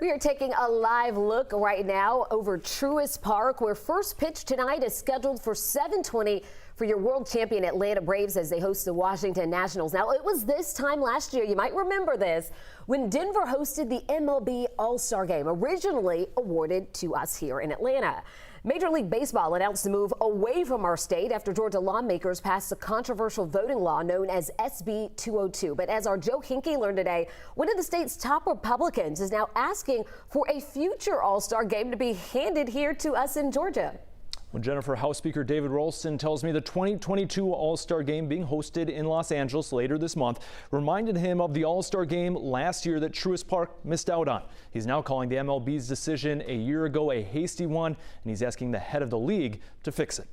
We are taking a live look right now over Truist Park, where first pitch tonight is scheduled for 7:20 for your world champion Atlanta Braves as they host the Washington Nationals. Now, it was this time last year, you might remember this, when Denver hosted the MLB All-Star Game, originally awarded to us here in Atlanta. Major League Baseball announced a move away from our state after Georgia lawmakers passed a controversial voting law known as SB 202. But as our Joe Hinkie learned today, one of the state's top Republicans is now asking for a future All-Star Game to be handed here to us in Georgia. Well, Jennifer, House Speaker David Ralston tells me the 2022 All-Star Game being hosted in Los Angeles later this month reminded him of the All-Star Game last year that Truist Park missed out on. He's now calling the MLB's decision a year ago a hasty one, and he's asking the head of the league to fix it.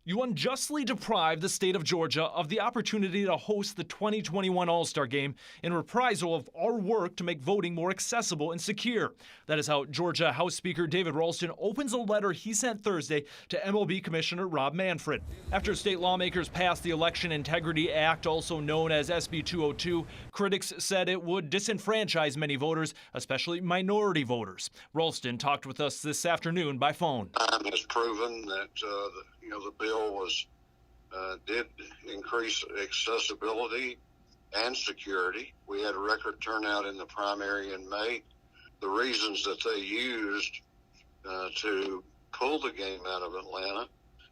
You unjustly deprived the state of Georgia of the opportunity to host the 2021 All-Star Game in reprisal of our work to make voting more accessible and secure. That is how Georgia House Speaker David Ralston opens a letter he sent Thursday to MLB Commissioner Rob Manfred. After state lawmakers passed the Election Integrity Act, also known as SB 202, critics said it would disenfranchise many voters, especially minority voters. Ralston talked with us this afternoon by phone. Time has proven that the bill did increase accessibility and security. We had a record turnout in the primary in May. The reasons that they used to pull the game out of Atlanta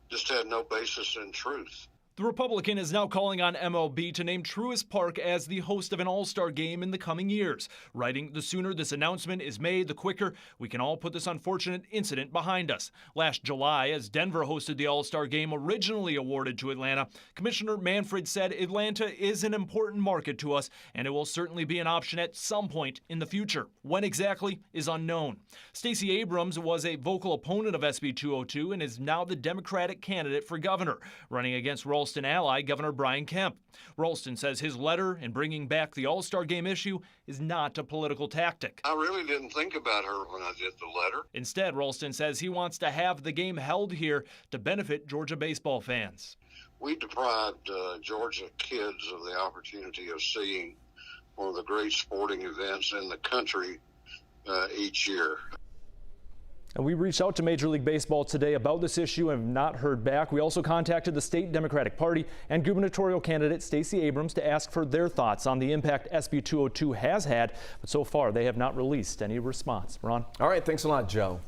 just had no basis in truth. The Republican is now calling on MLB to name Truist Park as the host of an All-Star Game in the coming years, writing, "The sooner this announcement is made, the quicker we can all put this unfortunate incident behind us." Last July, as Denver hosted the All-Star Game originally awarded to Atlanta, Commissioner Manfred said Atlanta is an important market to us, and it will certainly be an option at some point in the future. When exactly is unknown. Stacey Abrams was a vocal opponent of SB 202 and is now the Democratic candidate for governor, running against Ralston ally Governor Brian Kemp. Ralston says his letter in bringing back the All-Star Game issue is not a political tactic. I really didn't think about her when I did the letter. Instead, Ralston says he wants to have the game held here to benefit Georgia baseball fans. We deprived Georgia kids of the opportunity of seeing one of the great sporting events in the country each year. And we reached out to Major League Baseball today about this issue and have not heard back. We also contacted the state Democratic Party and gubernatorial candidate Stacey Abrams to ask for their thoughts on the impact SB 202 has had, but so far they have not released any response. Ron? All right, thanks a lot, Joe.